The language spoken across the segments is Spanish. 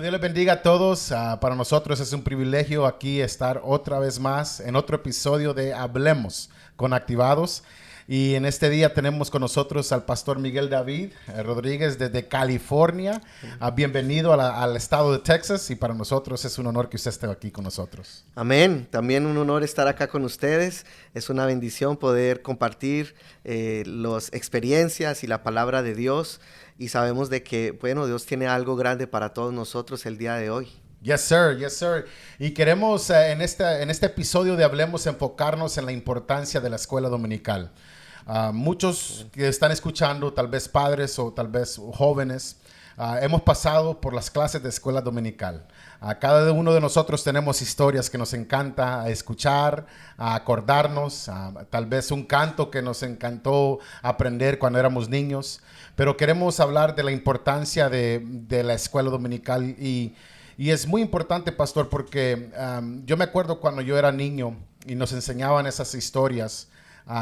Dios les bendiga a todos. Para nosotros es un privilegio aquí estar otra vez más en otro episodio de Hablemos con Activados. Y en este día tenemos con nosotros al pastor Miguel David Rodríguez desde California. Bienvenido al estado de Texas y para nosotros es un honor que usted esté aquí con nosotros. Amén. También un honor estar acá con ustedes. Es una bendición poder compartir las experiencias y la palabra de Dios. Y sabemos de que, bueno, Dios tiene algo grande para todos nosotros el día de hoy. Yes, sir. Yes, sir. Y queremos en este episodio de Hablemos enfocarnos en la importancia de la escuela dominical. Muchos que están escuchando, tal vez padres o tal vez jóvenes, hemos pasado por las clases de escuela dominical. Cada uno de nosotros tenemos historias que nos encanta escuchar, acordarnos, tal vez un canto que nos encantó aprender cuando éramos niños, pero queremos hablar de la importancia de la escuela dominical y es muy importante, pastor, porque yo me acuerdo cuando yo era niño y nos enseñaban esas historias.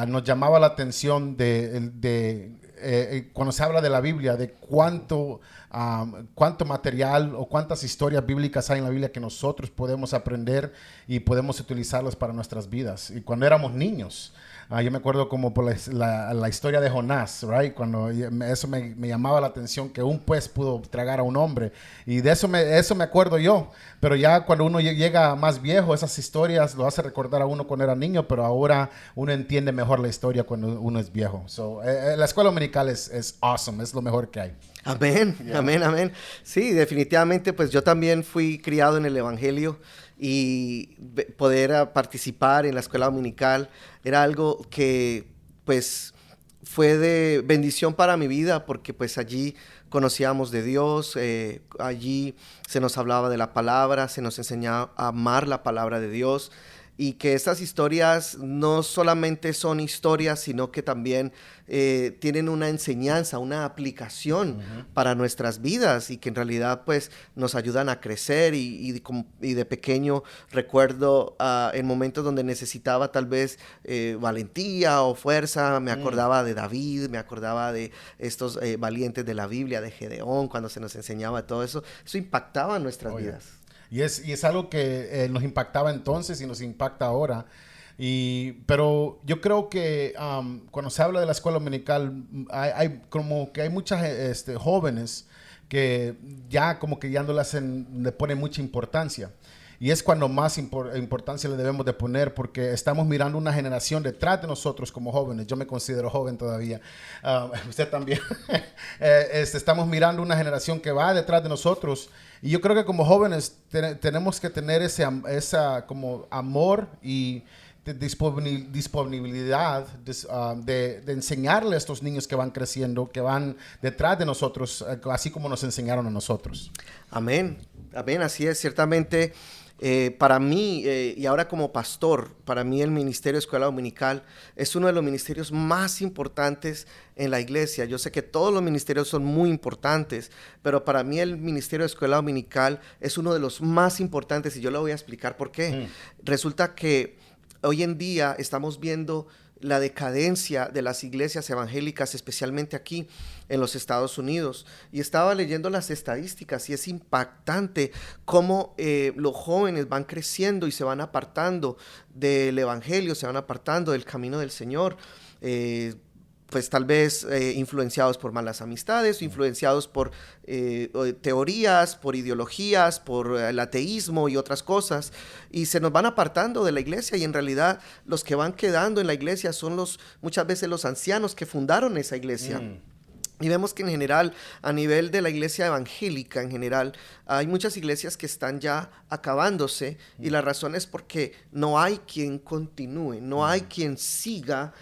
Nos llamaba la atención cuando se habla de la Biblia, de cuánto material o cuántas historias bíblicas hay en la Biblia que nosotros podemos aprender y podemos utilizarlas para nuestras vidas. Y cuando éramos niños, yo me acuerdo como por la historia de Jonás, right? Cuando eso me llamaba la atención, que un pez pudo tragar a un hombre. Y de eso me acuerdo yo. Pero ya cuando uno llega más viejo, esas historias lo hace recordar a uno cuando era niño, pero ahora uno entiende mejor la historia cuando uno es viejo. So, la escuela dominical es awesome, es lo mejor que hay. Amén, yeah. Amén, amén. Sí, definitivamente, pues yo también fui criado en el Evangelio y poder participar en la escuela dominical era algo que, pues, fue de bendición para mi vida porque, pues, allí conocíamos de Dios, allí se nos hablaba de la palabra, se nos enseñaba a amar la palabra de Dios. Y que estas historias no solamente son historias, sino que también tienen una enseñanza, una aplicación para nuestras vidas y que en realidad pues nos ayudan a crecer y de pequeño recuerdo en momentos donde necesitaba tal vez valentía o fuerza, me acordaba de David, me acordaba de estos valientes de la Biblia, de Gedeón, cuando se nos enseñaba todo eso, eso impactaba nuestras vidas. Y es algo que nos impactaba entonces y nos impacta ahora. Pero yo creo que cuando se habla de la escuela dominical, hay muchas jóvenes que ya como que ya no le ponen mucha importancia. Y es cuando más importancia le debemos de poner porque estamos mirando una generación detrás de nosotros como jóvenes. Yo me considero joven todavía. Usted también. Estamos mirando una generación que va detrás de nosotros. Y yo creo que como jóvenes tenemos que tener esa como amor y disponibilidad de enseñarle a estos niños que van creciendo, que van detrás de nosotros, así como nos enseñaron a nosotros. Amén. Amén, así es. Ciertamente, para mí, y ahora como pastor, para mí el Ministerio de Escuela Dominical es uno de los ministerios más importantes en la iglesia. Yo sé que todos los ministerios son muy importantes, pero para mí el Ministerio de Escuela Dominical es uno de los más importantes y yo le voy a explicar por qué. Resulta que hoy en día estamos viendo la decadencia de las iglesias evangélicas, especialmente aquí en los Estados Unidos. Y estaba leyendo las estadísticas y es impactante cómo los jóvenes van creciendo y se van apartando del evangelio, se van apartando del camino del Señor. Pues tal vez influenciados por malas amistades, influenciados por teorías, por ideologías, por el ateísmo y otras cosas, y se nos van apartando de la iglesia, y en realidad los que van quedando en la iglesia son muchas veces los ancianos que fundaron esa iglesia. Y vemos que en general, a nivel de la iglesia evangélica en general, hay muchas iglesias que están ya acabándose y la razón es porque no hay quien continúe, no hay quien siga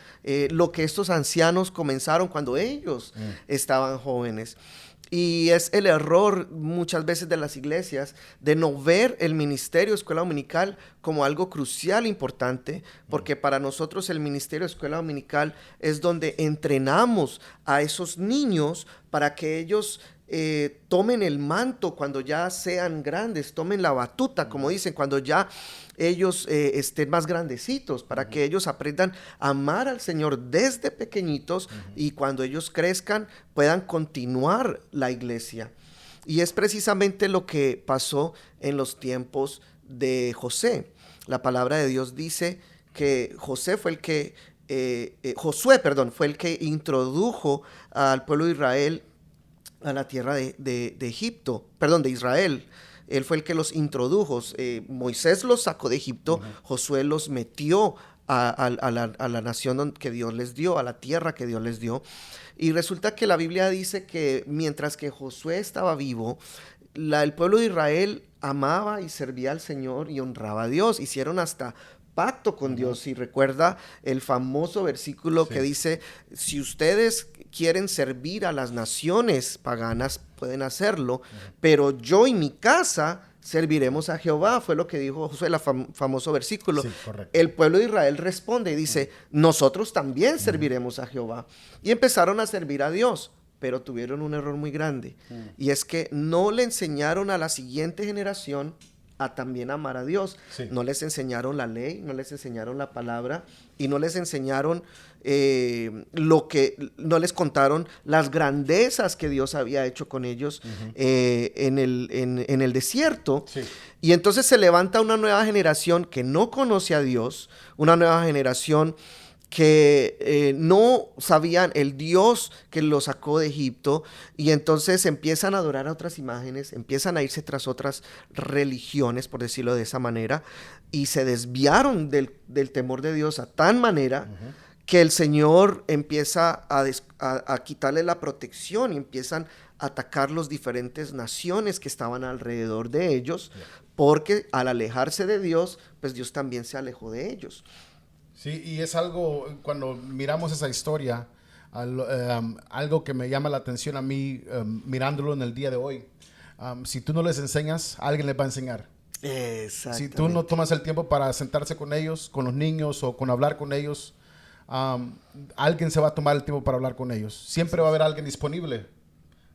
lo que estos ancianos comenzaron cuando ellos estaban jóvenes. Y es el error muchas veces de las iglesias de no ver el ministerio de escuela dominical como algo crucial, importante, porque para nosotros el ministerio de escuela dominical es donde entrenamos a esos niños para que ellos tomen el manto cuando ya sean grandes, tomen la batuta, como dicen, cuando ya ellos estén más grandecitos, para que ellos aprendan a amar al Señor desde pequeñitos y cuando ellos crezcan puedan continuar la iglesia. Y es precisamente lo que pasó en los tiempos de José. La palabra de Dios dice que Josué fue el que introdujo al pueblo de Israel a la tierra de Egipto, perdón, de Israel. Él fue el que los introdujo. Moisés los sacó de Egipto, Josué los metió a la nación que Dios les dio, a la tierra que Dios les dio. Y resulta que la Biblia dice que mientras que Josué estaba vivo, el pueblo de Israel amaba y servía al Señor y honraba a Dios. Hicieron hasta pacto con Dios. Y recuerda el famoso versículo que dice, si ustedes quieren servir a las naciones paganas, pueden hacerlo, pero yo y mi casa serviremos a Jehová. Fue lo que dijo Josué, el famoso versículo. Sí, correcto. El pueblo de Israel responde y dice, nosotros también serviremos a Jehová. Y empezaron a servir a Dios, pero tuvieron un error muy grande. Y es que no le enseñaron a la siguiente generación a también amar a Dios. Sí. No les enseñaron la ley, no les enseñaron la palabra y no les enseñaron no les contaron las grandezas que Dios había hecho con ellos en el desierto. Sí. Y entonces se levanta una nueva generación que no conoce a Dios, una nueva generación que no sabían el Dios que los sacó de Egipto, y entonces empiezan a adorar a otras imágenes, empiezan a irse tras otras religiones, por decirlo de esa manera, y se desviaron del temor de Dios a tal manera que el Señor empieza a quitarle la protección y empiezan a atacar las diferentes naciones que estaban alrededor de ellos, porque al alejarse de Dios, pues Dios también se alejó de ellos. Sí, y es algo, cuando miramos esa historia, algo que me llama la atención a mí, mirándolo en el día de hoy. Si tú no les enseñas, alguien les va a enseñar. Si tú no tomas el tiempo para sentarse con ellos, con los niños o con hablar con ellos, alguien se va a tomar el tiempo para hablar con ellos. Siempre va a haber alguien disponible,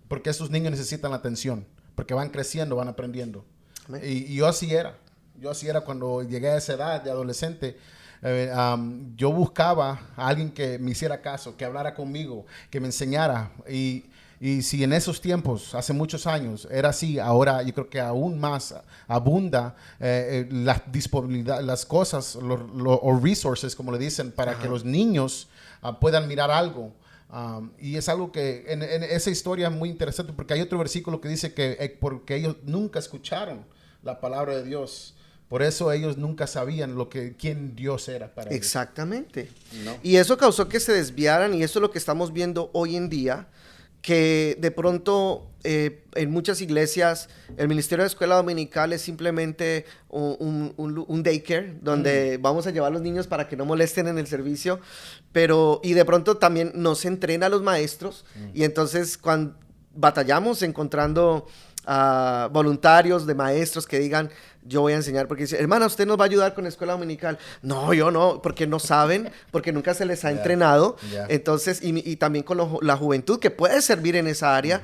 porque esos niños necesitan la atención, porque van creciendo, van aprendiendo. Y yo así era. Yo así era cuando llegué a esa edad de adolescente. Yo buscaba a alguien que me hiciera caso, que hablara conmigo, que me enseñara. Y si en esos tiempos, hace muchos años, era así, ahora yo creo que aún más abunda la disponibilidad, las cosas, los resources, como le dicen, para que los niños puedan mirar algo. Y es algo que en esa historia es muy interesante, porque hay otro versículo que dice que porque ellos nunca escucharon la palabra de Dios, por eso ellos nunca sabían quién Dios era para ellos. Exactamente. ¿No? Y eso causó que se desviaran, y eso es lo que estamos viendo hoy en día, que de pronto en muchas iglesias el ministerio de escuela dominical es simplemente un daycare donde vamos a llevar a los niños para que no molesten en el servicio, y de pronto también nos entrena a los maestros, y entonces cuando batallamos encontrando voluntarios de maestros que digan, yo voy a enseñar, porque dice, hermana, ¿usted nos va a ayudar con la escuela dominical? No, yo no, porque no saben, porque nunca se les ha entrenado. Entonces, y también con la juventud que puede servir en esa área,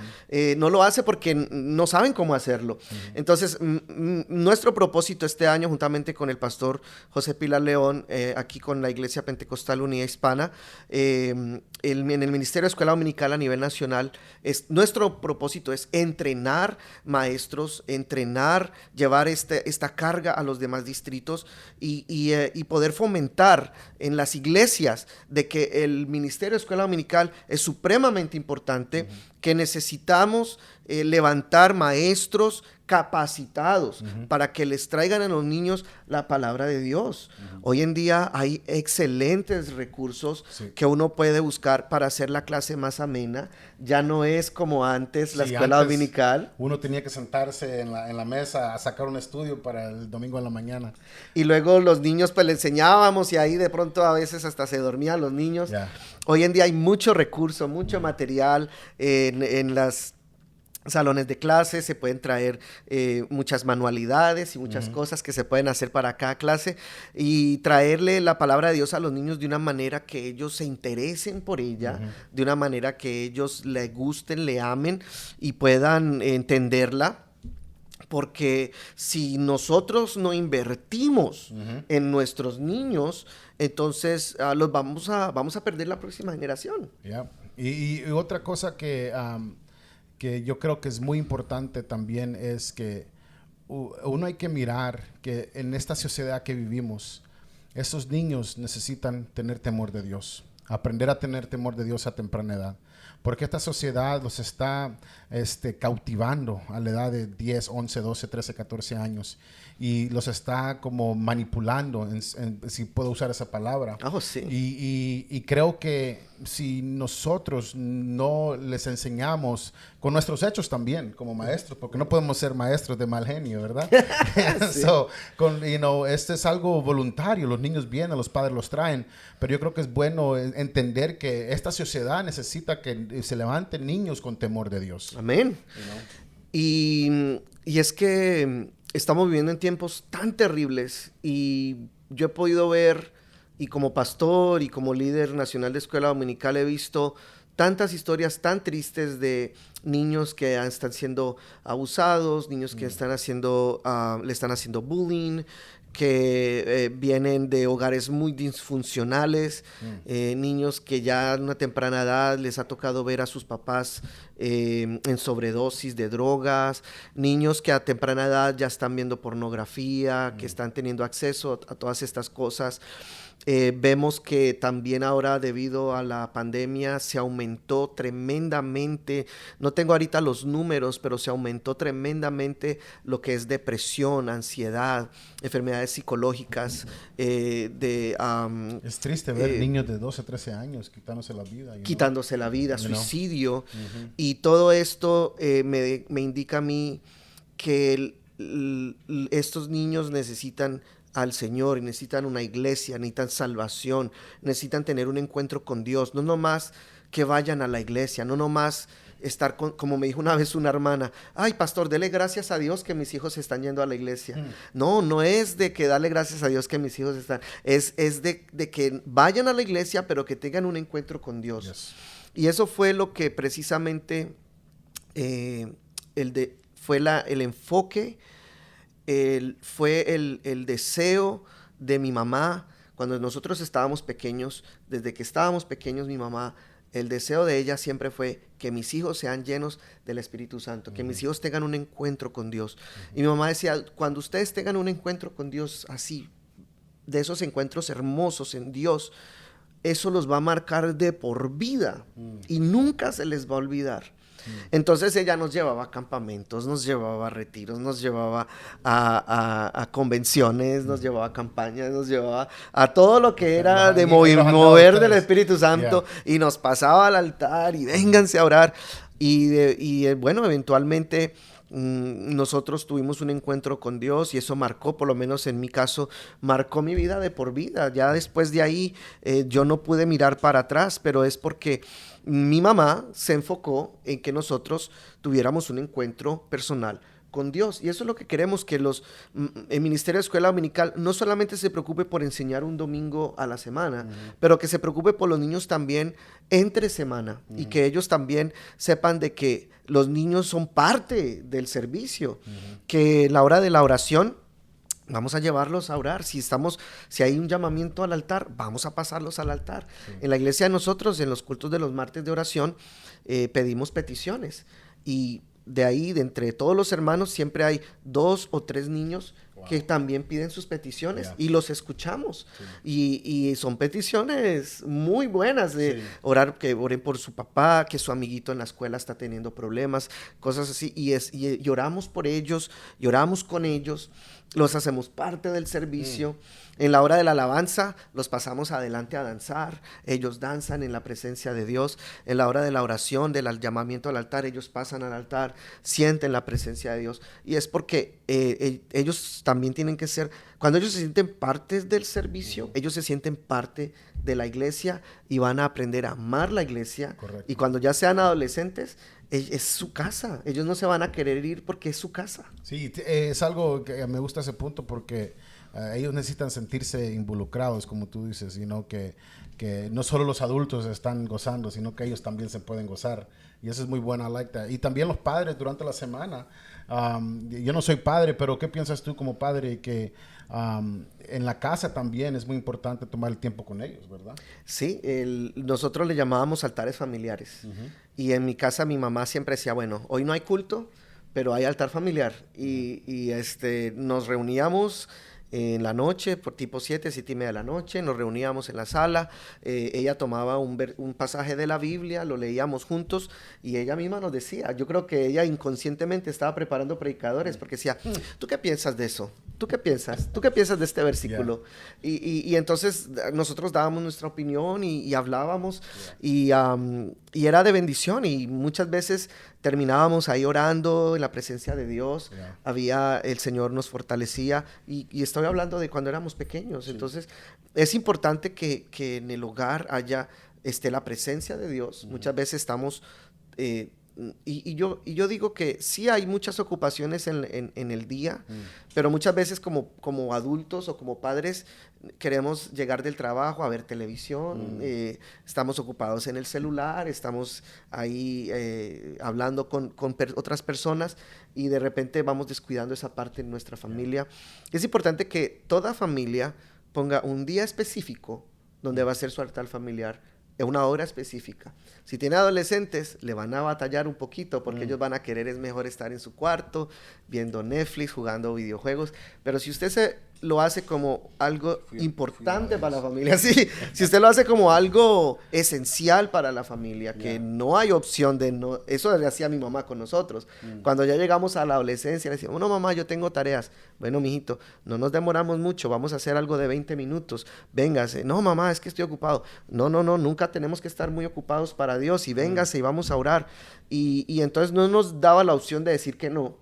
no lo hace porque no saben cómo hacerlo. Entonces, nuestro propósito este año, juntamente con el pastor José Pilar León, aquí con la Iglesia Pentecostal Unida Hispana, en el Ministerio de Escuela Dominical a nivel nacional, nuestro propósito es entrenar maestros, llevar esta carga a los demás distritos y poder fomentar en las iglesias de que el ministerio de escuela dominical es supremamente importante, que necesitamos levantar maestros capacitados para que les traigan a los niños la palabra de Dios. Hoy en día hay excelentes recursos que uno puede buscar para hacer la clase más amena. Ya no es como antes la escuela dominical. Uno tenía que sentarse en la mesa a sacar un estudio para el domingo en la mañana. Y luego los niños pues le enseñábamos, y ahí de pronto a veces hasta se dormían los niños. Hoy en día hay mucho recurso, mucho material en las salones de clase, se pueden traer muchas manualidades y muchas cosas que se pueden hacer para cada clase, y traerle la palabra de Dios a los niños de una manera que ellos se interesen por ella, de una manera que ellos le gusten, le amen y puedan entenderla. Porque si nosotros no invertimos en nuestros niños, entonces los vamos a perder la próxima generación. Y otra cosa que que yo creo que es muy importante también es que uno hay que mirar que en esta sociedad que vivimos, esos niños necesitan tener temor de Dios, aprender a tener temor de Dios a temprana edad. Porque esta sociedad los está cautivando a la edad de 10, 11, 12, 13, 14 años y los está como manipulando, si puedo usar esa palabra. Oh, sí. Y creo que si nosotros no les enseñamos con nuestros hechos también como maestros, porque no podemos ser maestros de mal genio, ¿verdad? Sí. Este es algo voluntario, los niños vienen, los padres los traen, pero yo creo que es bueno entender que esta sociedad necesita que se levanten niños con temor de Dios. Amén. Y es que estamos viviendo en tiempos tan terribles y yo he podido ver, y como pastor y como líder nacional de escuela dominical he visto tantas historias tan tristes de niños que están siendo abusados, niños que le están haciendo bullying, que vienen de hogares muy disfuncionales, niños que ya a una temprana edad les ha tocado ver a sus papás en sobredosis de drogas, niños que a temprana edad ya están viendo pornografía, que están teniendo acceso a todas estas cosas. Vemos que también ahora debido a la pandemia se aumentó tremendamente, no tengo ahorita los números, pero se aumentó tremendamente lo que es depresión, ansiedad, enfermedades psicológicas. Es triste ver niños de 12, 13 años quitándose la vida. Quitándose la vida, suicidio. Y todo esto me indica a mí que estos niños necesitan al Señor y necesitan una iglesia, necesitan salvación, necesitan tener un encuentro con Dios, no nomás que vayan a la iglesia, no nomás estar como me dijo una vez una hermana, ay pastor, dele gracias a Dios que mis hijos están yendo a la iglesia. No es de que darle gracias a Dios que mis hijos están, es de que vayan a la iglesia pero que tengan un encuentro con Dios. Yes. Y eso fue lo que precisamente fue el enfoque, fue el deseo de mi mamá cuando nosotros estábamos pequeños. Desde que estábamos pequeños, mi mamá, el deseo de ella siempre fue que mis hijos sean llenos del Espíritu Santo, que mis hijos tengan un encuentro con Dios. Y mi mamá decía, cuando ustedes tengan un encuentro con Dios así, de esos encuentros hermosos en Dios, eso los va a marcar de por vida y nunca se les va a olvidar. Entonces ella nos llevaba a campamentos, nos llevaba a retiros, nos llevaba a convenciones, nos llevaba a campañas, nos llevaba a todo lo que era de mover del Espíritu Santo, y nos pasaba al altar y vénganse a orar. Y bueno, eventualmente nosotros tuvimos un encuentro con Dios y eso marcó, por lo menos en mi caso, marcó mi vida de por vida. Ya después de ahí yo no pude mirar para atrás, pero es porque mi mamá se enfocó en que nosotros tuviéramos un encuentro personal con Dios. Y eso es lo que queremos, que el Ministerio de Escuela Dominical no solamente se preocupe por enseñar un domingo a la semana, pero que se preocupe por los niños también entre semana, y que ellos también sepan de que los niños son parte del servicio, que la hora de la oración vamos a llevarlos a orar. Si hay un llamamiento al altar, vamos a pasarlos al altar. En la iglesia de nosotros, en los cultos de los martes de oración, pedimos peticiones, y de ahí, de entre todos los hermanos, siempre hay 2 o 3 niños que también piden sus peticiones y los escuchamos. Y son peticiones muy buenas de orar, que oren por su papá, que su amiguito en la escuela está teniendo problemas, cosas así. Y oramos por ellos, y oramos con ellos, los hacemos parte del servicio. En la hora de la alabanza los pasamos adelante a danzar, ellos danzan en la presencia de Dios. En la hora de la oración, del llamamiento al altar, ellos pasan al altar, sienten la presencia de Dios. Y es porque ellos también tienen que ser, cuando ellos se sienten partes del servicio, ellos se sienten parte de la iglesia y van a aprender a amar la iglesia. Correcto. Y cuando ya sean adolescentes, es su casa, ellos no se van a querer ir porque es su casa. Sí, es algo que me gusta ese punto, porque ellos necesitan sentirse involucrados, como tú dices, sino que no solo los adultos están gozando, sino que ellos también se pueden gozar. Y eso es muy bueno, I like that. Y también los padres durante la semana. Yo no soy padre, pero ¿qué piensas tú como padre? Que en la casa también es muy importante tomar el tiempo con ellos, ¿verdad? Sí, nosotros le llamábamos altares familiares. Y en mi casa mi mamá siempre decía, bueno, hoy no hay culto, pero hay altar familiar. Y nos reuníamos en la noche, por tipo 7:30 de la noche, nos reuníamos en la sala, ella tomaba un pasaje de la Biblia, lo leíamos juntos y ella misma nos decía, yo creo que ella inconscientemente estaba preparando predicadores porque decía, ¿tú qué piensas de eso? ¿Tú qué piensas? ¿Tú qué piensas de este versículo? Y entonces nosotros dábamos nuestra opinión y hablábamos y era de bendición y muchas veces terminábamos ahí orando en la presencia de Dios, el Señor nos fortalecía y estoy hablando de cuando éramos pequeños, entonces es importante que en el hogar esté la presencia de Dios, muchas veces estamos... Y yo digo que sí hay muchas ocupaciones en el día, pero muchas veces como adultos o como padres queremos llegar del trabajo a ver televisión, estamos ocupados en el celular, estamos ahí hablando con otras personas y de repente vamos descuidando esa parte en nuestra familia. Es importante que toda familia ponga un día específico donde va a ser su altar familiar, en una hora específica. Si tiene adolescentes, le van a batallar un poquito porque ellos van a querer, es mejor estar en su cuarto, viendo Netflix, jugando videojuegos. Pero si usted lo hace como algo importante para la familia, sí, si usted lo hace como algo esencial para la familia, que no hay opción de no, eso le hacía mi mamá con nosotros. Cuando ya llegamos a la adolescencia, le decíamos, no mamá, yo tengo tareas. Bueno, mijito, no nos demoramos mucho, vamos a hacer algo de 20 minutos. Véngase. No mamá, es que estoy ocupado. No, nunca tenemos que estar muy ocupados para Dios y véngase y vamos a orar. Y entonces no nos daba la opción de decir que no.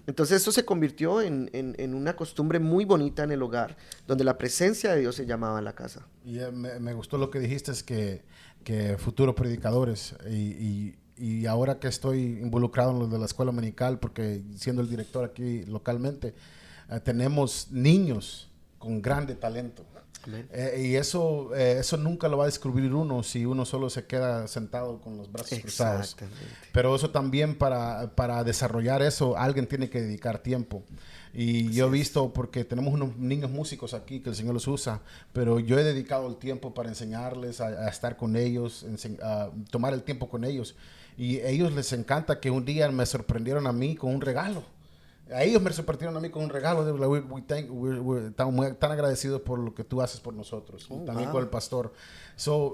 Entonces esto se convirtió en una costumbre muy bonita en el hogar, donde la presencia de Dios se llamaba en la casa. Y me gustó lo que dijiste, es que futuros predicadores y ahora que estoy involucrado en lo de la escuela dominical, porque siendo el director aquí localmente, tenemos niños con grande talento. Y eso nunca lo va a descubrir uno si uno solo se queda sentado con los brazos cruzados. Pero eso también para desarrollar eso, alguien tiene que dedicar tiempo. Y yo he visto, porque tenemos unos niños músicos aquí que el Señor los usa, pero yo he dedicado el tiempo para enseñarles a estar con ellos, a tomar el tiempo con ellos. Y a ellos les encanta que un día me sorprendieron a mí con un regalo. A ellos me sorprendieron a mí con un regalo. Estamos tan agradecidos por lo que tú haces por nosotros. También con el pastor.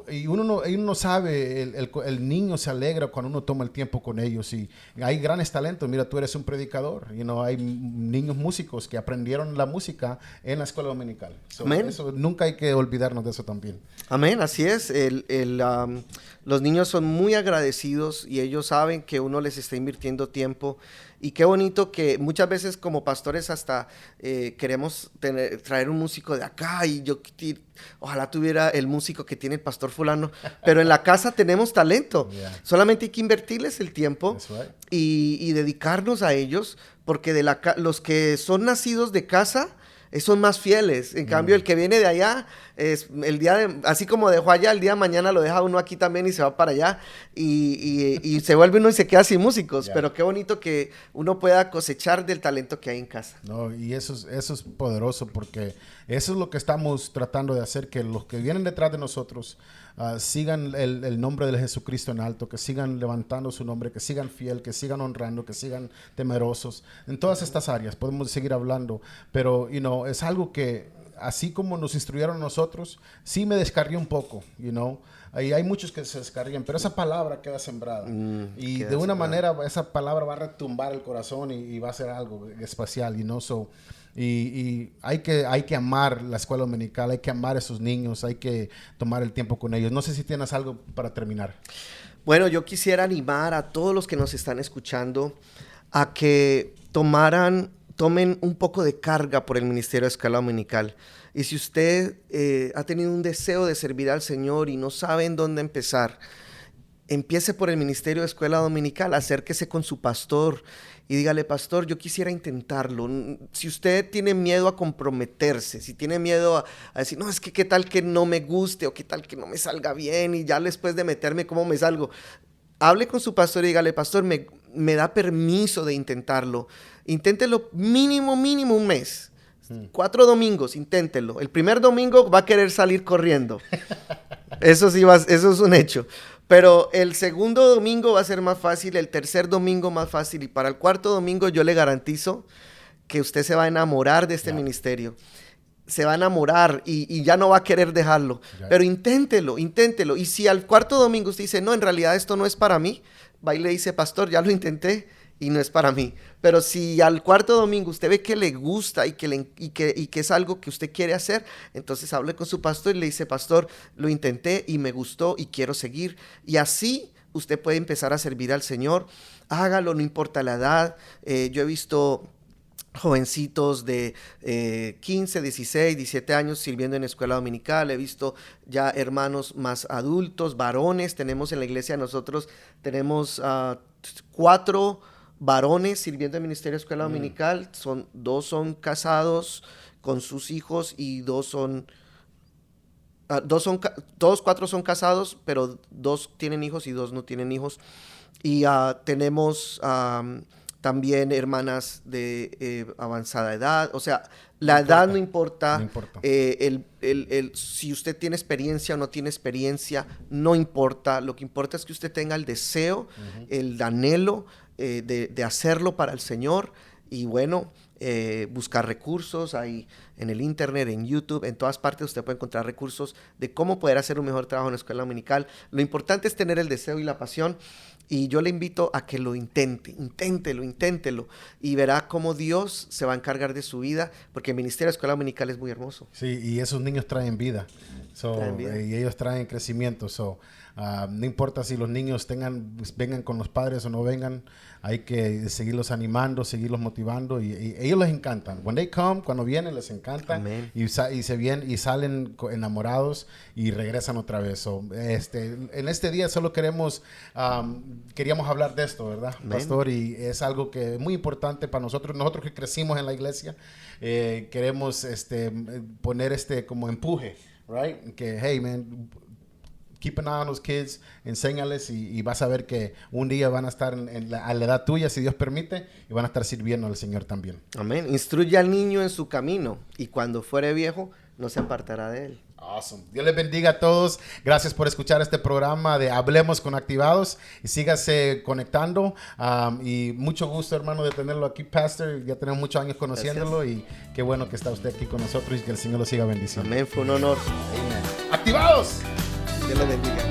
Y uno no sabe, el niño se alegra cuando uno toma el tiempo con ellos. Y hay grandes talentos. Mira, tú eres un predicador. Hay niños músicos que aprendieron la música en la escuela dominical. Eso, nunca hay que olvidarnos de eso también. Amén, así es. Los niños son muy agradecidos y ellos saben que uno les está invirtiendo tiempo. Y qué bonito que muchas veces como pastores hasta queremos traer un músico de acá y yo ojalá tuviera el músico que tiene el pastor fulano, pero en la casa tenemos talento. Solamente hay que invertirles el tiempo y dedicarnos a ellos, porque los que son nacidos de casa son más fieles. En cambio, el que viene de allá, así como dejó allá, el día de mañana lo deja uno aquí también y se va para allá y se vuelve uno y se queda sin músicos. Pero qué bonito que uno pueda cosechar del talento que hay en casa. No, y eso es poderoso, porque eso es lo que estamos tratando de hacer, que los que vienen detrás de nosotros sigan el nombre de Jesucristo en alto, que sigan levantando su nombre, que sigan fiel, que sigan honrando, que sigan temerosos. En todas estas áreas podemos seguir hablando, pero es algo que, así como nos instruyeron a nosotros, sí me descargué un poco, hay muchos que se descarguen, pero esa palabra queda sembrada. Y de una manera esa palabra va a retumbar el corazón y va a ser algo especial, y hay que amar la escuela dominical, hay que amar a esos niños, hay que tomar el tiempo con ellos. No sé si tienes algo para terminar. Bueno, yo quisiera animar a todos los que nos están escuchando a que tomen un poco de carga por el Ministerio de Escuela Dominical. Y si usted ha tenido un deseo de servir al Señor y no sabe en dónde empezar, empiece por el Ministerio de Escuela Dominical, acérquese con su pastor y dígale: pastor, yo quisiera intentarlo. Si usted tiene miedo a comprometerse, si tiene miedo a decir, no, es que qué tal que no me guste o qué tal que no me salga bien y ya después de meterme, ¿cómo me salgo? Hable con su pastor y dígale: pastor, me da permiso de intentarlo. Inténtelo mínimo un mes. 4 domingos, inténtelo. El primer domingo va a querer salir corriendo. Eso sí, eso es un hecho. Pero el segundo domingo va a ser más fácil, el tercer domingo más fácil, y para el cuarto domingo yo le garantizo que usted se va a enamorar de este ministerio. Se va a enamorar y ya no va a querer dejarlo. Pero inténtelo. Y si al cuarto domingo usted dice, no, en realidad esto no es para mí, va y le dice, pastor, ya lo intenté y no es para mí. Pero si al cuarto domingo usted ve que le gusta y que es algo que usted quiere hacer, entonces hable con su pastor y le dice, pastor, lo intenté y me gustó y quiero seguir. Y así usted puede empezar a servir al Señor. Hágalo, no importa la edad. Yo he visto jovencitos de 15, 16, 17 años sirviendo en escuela dominical. He visto ya hermanos más adultos, varones. Tenemos en la iglesia nosotros, tenemos 4 varones sirviendo en ministerio de escuela dominical. 2 son casados con sus hijos y 4 son casados, pero 2 tienen hijos y 2 no tienen hijos. Y tenemos también hermanas de avanzada edad. O sea, la edad no importa. No importa. Si usted tiene experiencia o no tiene experiencia, no importa. Lo que importa es que usted tenga el deseo, el anhelo de hacerlo para el Señor. Y bueno, buscar recursos ahí en el internet, en YouTube, en todas partes usted puede encontrar recursos de cómo poder hacer un mejor trabajo en la escuela dominical. Lo importante es tener el deseo y la pasión, y yo le invito a que lo inténtelo y verá cómo Dios se va a encargar de su vida, porque el ministerio de escuela dominical es muy hermoso. Sí, y esos niños traen vida, y ellos traen crecimiento. No importa si los niños vengan con los padres o no vengan, hay que seguirlos animando, seguirlos motivando, y ellos les encantan. Cuando vienen les encanta. y salen enamorados y regresan otra vez. En este día solo queríamos hablar de esto, ¿verdad, pastor? Y es algo que es muy importante para nosotros que crecimos en la iglesia. Queremos poner como empuje, right? Que, hey, man, keep an eye on those kids, enséñales y vas a ver que un día van a estar a la edad tuya, si Dios permite, y van a estar sirviendo al Señor también. Amén. Instruye al niño en su camino y cuando fuere viejo no se apartará de él. Awesome. Dios les bendiga a todos. Gracias por escuchar este programa de Hablemos con Activados, y sígase conectando. Y mucho gusto, hermano, de tenerlo aquí, Pastor. Ya tenemos muchos años conociéndolo. Gracias. Y qué bueno que está usted aquí con nosotros y que el Señor lo siga bendiciendo. Amén. Fue un honor. Amen. ¡Activados! Dios le bendiga.